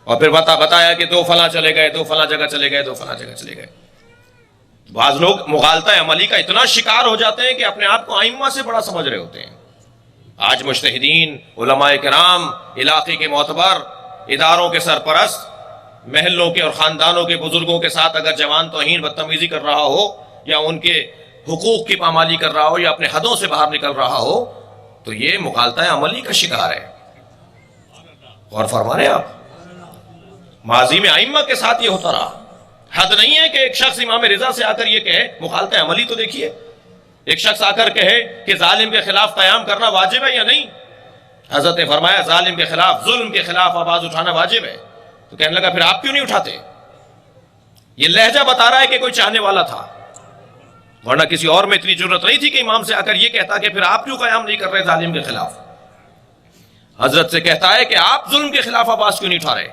اور پھر بتایا کہ دو فلاں چلے گئے، دو فلاں جگہ چلے گئے، دو فلاں جگہ چلے گئے۔ بعض لوگ مغالطہ عملی کا اتنا شکار ہو جاتے ہیں کہ اپنے آپ کو ائمہ سے بڑا سمجھ رہے ہوتے ہیں۔ آج مجتہدین، علماء کرام، علاقے کے معتبر، اداروں کے سرپرست، محلوں کے اور خاندانوں کے بزرگوں کے ساتھ اگر جوان توہین بدتمیزی کر رہا ہو یا ان کے حقوق کی پامالی کر رہا ہو یا اپنے حدوں سے باہر نکل رہا ہو تو یہ مغالطہ عملی کا شکار ہے۔ غور فرما رہے ہیں آپ؟ ماضی میں ائمہ کے ساتھ یہ ہوتا رہا۔ حد نہیں ہے کہ ایک شخص امام رضا سے آ کر یہ کہے، مغالطہ عملی تو دیکھیے، ایک شخص آ کر کہے کہ ظالم کے خلاف قیام کرنا واجب ہے یا نہیں۔ حضرت نے فرمایا ظالم کے خلاف، ظلم کے خلاف آواز اٹھانا واجب ہے۔ تو کہنے لگا پھر آپ کیوں نہیں اٹھاتے؟ یہ لہجہ بتا رہا ہے کہ کوئی چاہنے والا تھا، ورنہ کسی اور میں اتنی ضرورت نہیں تھی کہ امام سے آ کر یہ کہتا کہ پھر آپ کیوں قیام نہیں کر رہے ظالم کے خلاف۔ حضرت سے کہتا ہے کہ آپ ظلم کے خلاف آواز کیوں نہیں اٹھا رہے؟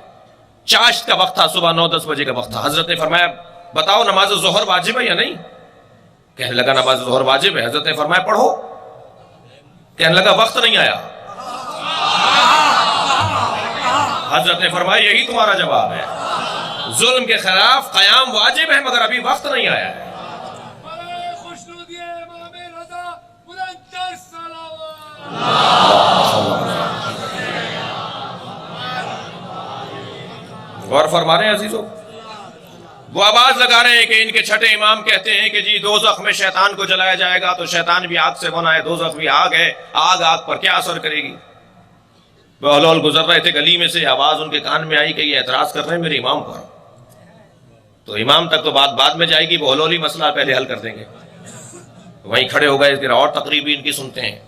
چاشت کا وقت تھا، صبح 9-10 بجے کا وقت تھا۔ حضرت نے فرمایا بتاؤ نماز ظہر واجب ہے یا نہیں؟ کہنے لگا نماز ظہر واجب ہے۔ حضرت نے فرمایا پڑھو۔ کہنے لگا وقت نہیں آیا۔ حضرت نے فرمایا یہی تمہارا جواب ہے، ظلم کے خلاف قیام واجب ہے مگر ابھی وقت نہیں آیا ہے۔ غور فرما رہے ہیں عزیزو؟ وہ آواز لگا رہے ہیں کہ ان کے چھٹے امام کہتے ہیں کہ جی دوزخ میں شیطان کو جلایا جائے گا، تو شیطان بھی آگ سے بنا ہے، دوزخ بھی آگ ہے، آگ پر کیا اثر کرے گی؟ بہلول گزر رہے تھے گلی میں سے، آواز ان کے کان میں آئی کہ یہ اعتراض کر رہے ہیں میرے امام پر۔ تو امام تک تو بات بعد میں جائے گی، بہلول ہی مسئلہ پہلے حل کر دیں گے۔ وہیں کھڑے ہو گئے، اور تقریبی ان کی سنتے ہیں۔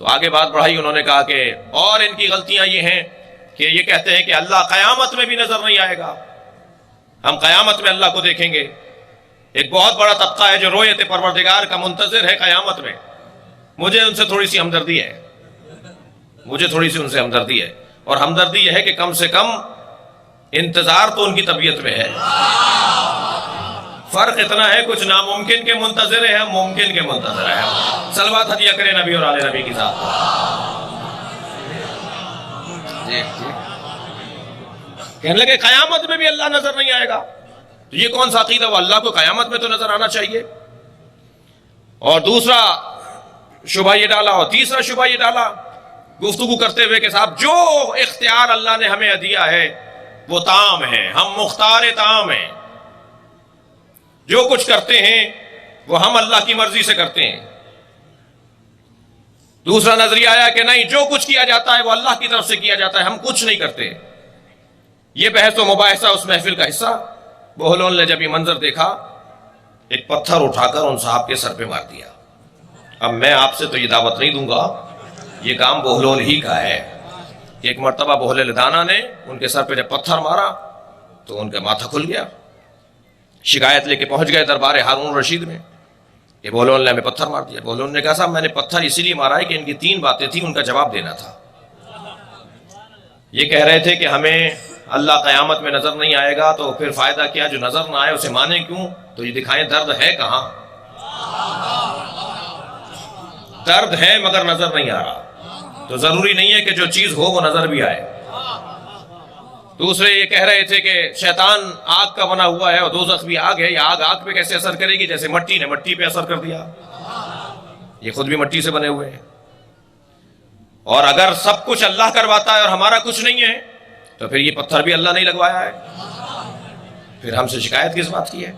تو آگے بات بڑھائی، انہوں نے کہا کہ اور ان کی غلطیاں یہ ہیں کہ یہ کہتے ہیں کہ اللہ قیامت میں بھی نظر نہیں آئے گا، ہم قیامت میں اللہ کو دیکھیں گے۔ ایک بہت بڑا طبقہ ہے جو رویت پروردگار کا منتظر ہے قیامت میں۔ مجھے ان سے تھوڑی سی ہمدردی ہے، اور ہمدردی یہ ہے کہ کم سے کم انتظار تو ان کی طبیعت میں ہے۔ فرق اتنا ہے کچھ ناممکن کے منتظر ہیں، ہم ممکن کے منتظر ہیں۔ صلوات ہدیہ کریں نبی اور آل نبی کی ذات۔ کہنے لگے قیامت میں بھی اللہ نظر نہیں آئے گا، تو یہ کون سا عقیدہ؟ وہ اللہ کو قیامت میں تو نظر آنا چاہیے۔ اور دوسرا شبہ یہ ڈالا، اور تیسرا شبہ یہ ڈالا گفتگو کرتے ہوئے کہ صاحب جو اختیار اللہ نے ہمیں دیا ہے وہ تام ہے، ہم مختار تام ہیں، جو کچھ کرتے ہیں وہ ہم اللہ کی مرضی سے کرتے ہیں۔ دوسرا نظریہ آیا کہ نہیں، جو کچھ کیا جاتا ہے وہ اللہ کی طرف سے کیا جاتا ہے، ہم کچھ نہیں کرتے۔ یہ بحث و مباحثہ اس محفل کا حصہ۔ بہلول نے جب یہ منظر دیکھا، ایک پتھر اٹھا کر ان صاحب کے سر پہ مار دیا۔ اب میں آپ سے تو یہ دعوت نہیں دوں گا، یہ کام بہلول ہی کا ہے۔ ایک مرتبہ بہلول دانا نے ان کے سر پہ جب پتھر مارا تو ان کا ماتھا کھل گیا۔ شکایت لے کے پہنچ گئے دربار ہارون رشید میں کہ بہلول نے ہمیں پتھر مار دیا۔ بہلول نے کہا صاحب میں نے پتھر اسی لیے مارا ہے کہ ان کی 3 باتیں تھیں، ان کا جواب دینا تھا۔ یہ کہہ رہے تھے کہ ہمیں اللہ قیامت میں نظر نہیں آئے گا، تو پھر فائدہ کیا جو نظر نہ آئے اسے مانیں کیوں؟ تو یہ دکھائیں درد ہے کہاں؟ درد ہے مگر نظر نہیں آ رہا، تو ضروری نہیں ہے کہ جو چیز ہو وہ نظر بھی آئے۔ دوسرے یہ کہہ رہے تھے کہ شیطان آگ کا بنا ہوا ہے اور دوزخ بھی آگ ہے، یہ آگ پہ کیسے اثر کرے گی؟ جیسے مٹی نے مٹی پہ اثر کر دیا، یہ خود بھی مٹی سے بنے ہوئے ہیں۔ اور اگر سب کچھ اللہ کرواتا ہے اور ہمارا کچھ نہیں ہے تو پھر یہ پتھر بھی اللہ نہیں لگوایا ہے، پھر ہم سے شکایت کس بات کی ہے؟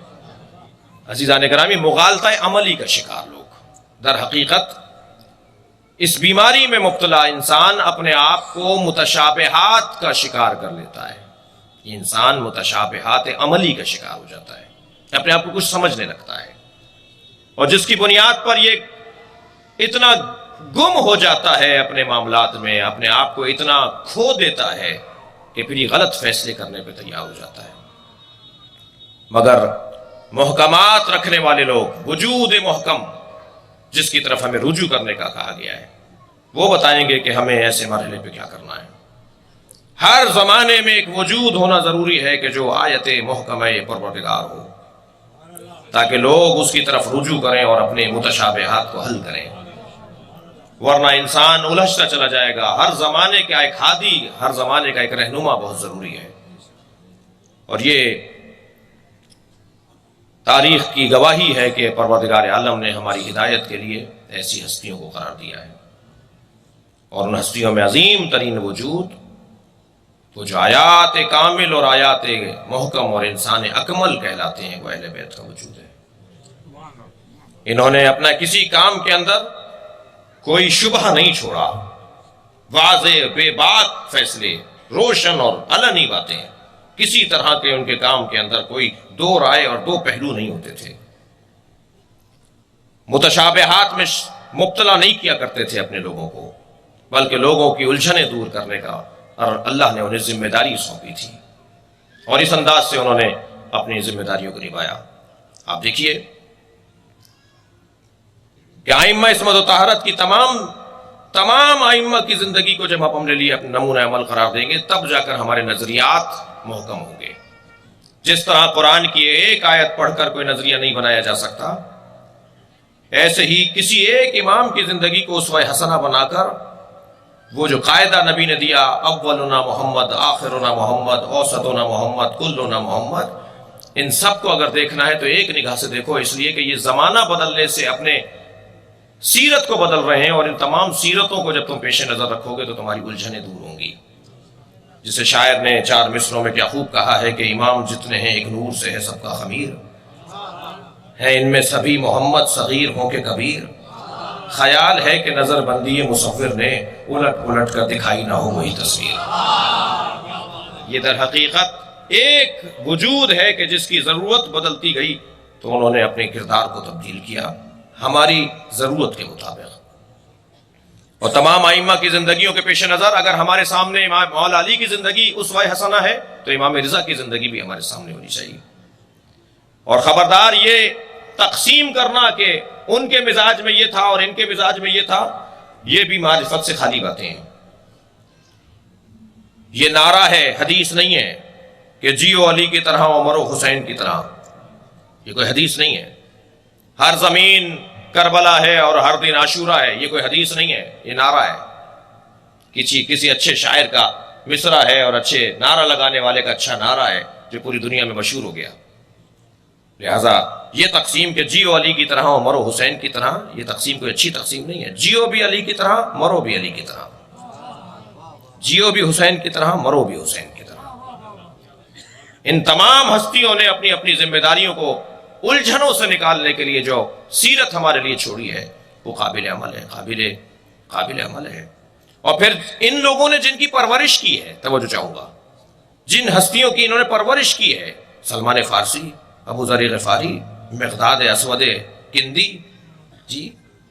عزیزان گرامی، مغالطہ عملی کا شکار لوگ، در حقیقت اس بیماری میں مبتلا انسان اپنے آپ کو متشابہات کا شکار کر لیتا ہے۔ یہ انسان متشابہات عملی کا شکار ہو جاتا ہے، اپنے آپ کو کچھ سمجھنے لگتا ہے، اور جس کی بنیاد پر یہ اتنا گم ہو جاتا ہے اپنے معاملات میں، اپنے آپ کو اتنا کھو دیتا ہے کہ پھر یہ غلط فیصلے کرنے پہ تیار ہو جاتا ہے۔ مگر محکمات رکھنے والے لوگ، وجود محکم جس کی طرف ہمیں رجوع کرنے کا کہا گیا ہے، وہ بتائیں گے کہ ہمیں ایسے مرحلے پہ کیا کرنا ہے۔ ہر زمانے میں ایک وجود ہونا ضروری ہے کہ جو آیت محکمہ پروردگار ہو، تاکہ لوگ اس کی طرف رجوع کریں اور اپنے متشابہات کو حل کریں، ورنہ انسان الجھتا چلا جائے گا۔ ہر زمانے کا ایک ہادی، ہر زمانے کا ایک رہنما بہت ضروری ہے۔ اور یہ تاریخ کی گواہی ہے کہ پروردگار عالم نے ہماری ہدایت کے لیے ایسی ہستیوں کو قرار دیا ہے، اور ان ہستیوں میں عظیم ترین وجود وہ جو آیات کامل اور آیات محکم اور انسان اکمل کہلاتے ہیں، وہ اہل بیت کا وجود ہے۔ انہوں نے اپنا کسی کام کے اندر کوئی شبہ نہیں چھوڑا، واضح بے باک فیصلے، روشن اور علنی باتیں، کسی طرح کے ان کے کام کے اندر کوئی دو رائے اور دو پہلو نہیں ہوتے تھے، متشابہات میں مبتلا نہیں کیا کرتے تھے اپنے لوگوں کو، بلکہ لوگوں کی الجھنیں دور کرنے کا اور اللہ نے انہیں ذمہ داری سونپی تھی، اور اس انداز سے انہوں نے اپنی ذمہ داریوں کو نبھایا۔ آپ دیکھیے کہ ائمہ عصمت و طہارت کی تمام ائمہ کی زندگی کو جب ہم اپنے لیے اپنا نمونہ عمل قرار دیں گے، تب جا کر ہمارے نظریات محکم ہوں گے۔ جس طرح قرآن کی ایک آیت پڑھ کر کوئی نظریہ نہیں بنایا جا سکتا، ایسے ہی کسی ایک امام کی زندگی کو اسوہ حسنہ بنا کر وہ جو قاعدہ نبی نے دیا، اولنا محمد، آخرنا محمد، اوسطنا محمد، کلنا محمد، ان سب کو اگر دیکھنا ہے تو ایک نگاہ سے دیکھو، اس لیے کہ یہ زمانہ بدلنے سے اپنے سیرت کو بدل رہے ہیں، اور ان تمام سیرتوں کو جب تم پیش نظر رکھو گے تو تمہاری الجھنیں دور ہوں گی۔ جسے شاعر نے 4 مصروں میں کیا خوب کہا ہے کہ امام جتنے ہیں ایک نور سے ہے سب کا خمیر، ہے ان میں سبھی محمد صغیر ہوں کہ کبیر، خیال ہے کہ نظر بندی مصور نے الٹ پلٹ کر دکھائی نہ ہو وہی تصویر۔ یہ در حقیقت ایک وجود ہے کہ جس کی ضرورت بدلتی گئی تو انہوں نے اپنے کردار کو تبدیل کیا ہماری ضرورت کے مطابق۔ اور تمام ائمہ کی زندگیوں کے پیش نظر اگر ہمارے سامنے امام مولا علی کی زندگی اسوہ حسنہ ہے تو امام رضا کی زندگی بھی ہمارے سامنے ہونی چاہیے۔ اور خبردار یہ تقسیم کرنا کہ ان کے مزاج میں یہ تھا اور ان کے مزاج میں یہ تھا، یہ بھی معرفت سے خالی باتیں ہیں۔ یہ نعرہ ہے، حدیث نہیں ہے کہ جیو علی کی طرح اور مرو حسین کی طرح، یہ کوئی حدیث نہیں ہے۔ ہر زمین کربلا ہے اور ہر دن عاشورہ ہے، یہ کوئی حدیث نہیں ہے، یہ نعرہ ہے، کسی اچھے شاعر کا مصرع ہے اور اچھے نعرہ لگانے والے کا اچھا نعرہ ہے جو پوری دنیا میں مشہور ہو گیا۔ لہذا یہ تقسیم کہ جیو علی کی طرح اور مرو حسین کی طرح، یہ تقسیم کوئی اچھی تقسیم نہیں ہے۔ جیو بھی علی کی طرح، مرو بھی علی کی طرح، جیو بھی حسین کی طرح، مرو بھی حسین کی طرح۔ ان تمام ہستیوں نے اپنی اپنی ذمہ داریوں کو الجھنوں سے نکالنے کے لیے جو سیرت ہمارے لیے چھوڑی ہے وہ قابل عمل ہے، قابل عمل ہے۔ اور پھر ان لوگوں نے جن کی پرورش کی ہے، توجہ چاہوں گا، جن ہستیوں کی انہوں نے پرورش کی ہے، سلمان فارسی، ابو ذر غفاری، مقداد اسود کندی، جی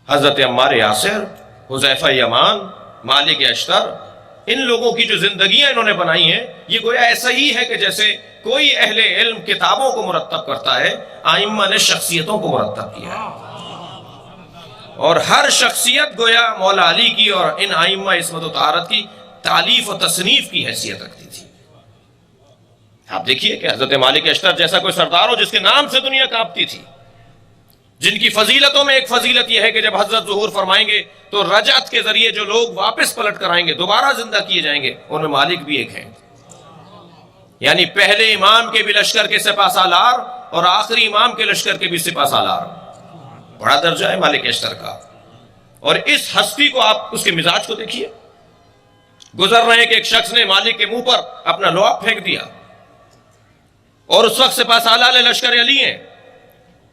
حضرت عمار یاسر، حذیفہ یمان، مالک اشتر، ان لوگوں کی جو زندگیاں انہوں نے بنائی ہیں، یہ گویا ایسا ہی ہے کہ جیسے کوئی اہل علم کتابوں کو مرتب کرتا ہے، ائمہ نے شخصیتوں کو مرتب کیا ہے، اور ہر شخصیت گویا مولا علی کی اور ان ائمہ عصمت و طہارت کی تالیف و تصنیف کی حیثیت رکھتی تھی۔ آپ دیکھیے کہ حضرت مالک اشتر جیسا کوئی سردار ہو جس کے نام سے دنیا کانپتی تھی، جن کی فضیلتوں میں ایک فضیلت یہ ہے کہ جب حضرت ظہور فرمائیں گے تو رجعت کے ذریعے جو لوگ واپس پلٹ کر آئیں گے، دوبارہ زندہ کیے جائیں گے، ان میں مالک بھی ایک ہیں، یعنی پہلے امام کے بھی لشکر کے سپہ سالار اور آخری امام کے لشکر کے بھی سپہ سالار، بڑا درجہ ہے مالک اشتر کا۔ اور اس ہستی کو آپ اس کے مزاج کو دیکھیے، گزر رہے ہیں کہ ایک شخص نے مالک کے منہ پر اپنا لعاب پھینک دیا، اور اس وقت سپہ سالار لشکر علی ہیں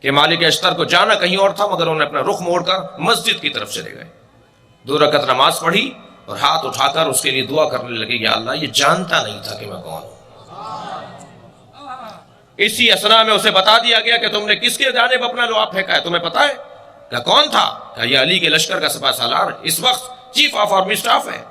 کہ مالک اشتر کو جانا کہیں اور تھا، مگر انہوں نے اپنا رخ موڑ کر مسجد کی طرف چلے گئے، 2 رکعت نماز پڑھی اور ہاتھ اٹھا کر اس کے لیے دعا کرنے لگے، یا اللہ، یہ جانتا نہیں تھا کہ میں کون ہوں۔ اسی اسنا میں اسے بتا دیا گیا کہ تم نے کس کے جانب اپنا لعاب پھینکا ہے، تمہیں پتا ہے؟ کہ کون تھا؟ کہ یہ علی کے لشکر کا سپہ سالار، اس وقت چیف آف آرمی سٹاف ہے،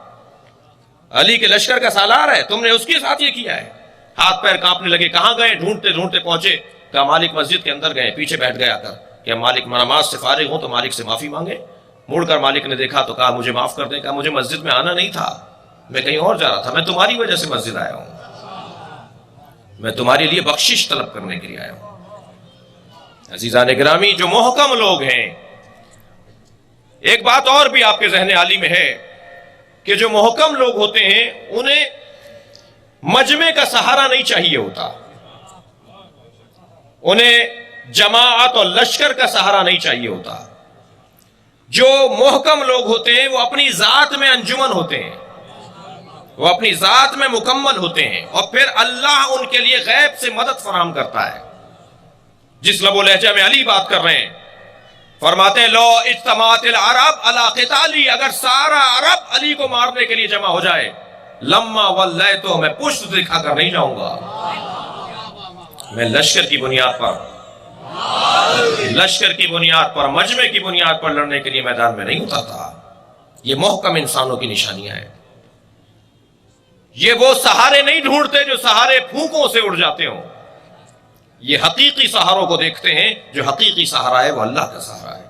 علی کے لشکر کا سالار ہے، تم نے اس کے ساتھ یہ کیا ہے۔ ہاتھ پیر کانپنے لگے، کہاں گئے؟ ڈھونڈتے ڈھونڈتے پہنچے، کہ مالک مسجد کے اندر گئے، پیچھے بیٹھ گیا کر کہ مالک نماز سے فارغ ہوں تو مالک سے معافی مانگے۔ مڑ کر مالک نے دیکھا تو کہا مجھے معاف کر دیں، کہا مجھے مسجد میں آنا نہیں تھا، میں کہیں اور جا رہا تھا، میں تمہاری وجہ سے مسجد آیا ہوں، میں تمہارے لیے بخشش طلب کرنے کے لیے آیا ہوں۔ عزیزان گرامی، جو محکم لوگ ہیں، ایک بات اور بھی آپ کے ذہن عالی میں ہے کہ جو محکم لوگ ہوتے ہیں انہیں مجمع کا سہارا نہیں چاہیے ہوتا، انہیں جماعت اور لشکر کا سہارا نہیں چاہیے ہوتا. جو محکم لوگ ہوتے ہیں وہ اپنی ذات میں انجمن ہوتے ہیں، وہ اپنی ذات میں مکمل ہوتے ہیں، اور پھر اللہ ان کے لیے غیب سے مدد فراہم کرتا ہے. جس لب و لہجہ میں علی بات کر رہے ہیں، فرماتے ہیں لو اجتماعت العرب علی قتالی، اگر سارا عرب علی کو مارنے کے لیے جمع ہو جائے، لما ولیتو، میں پشت دکھا کر نہیں جاؤں گا. میں لشکر کی بنیاد پر، لشکر کی بنیاد پر، مجمع کی بنیاد پر لڑنے کے لیے میدان میں نہیں اترتا. یہ محکم انسانوں کی نشانیاں ہیں. یہ وہ سہارے نہیں ڈھونڈتے جو سہارے پھونکوں سے اڑ جاتے ہوں. یہ حقیقی سہاروں کو دیکھتے ہیں، جو حقیقی سہارا ہے وہ اللہ کا سہارا ہے.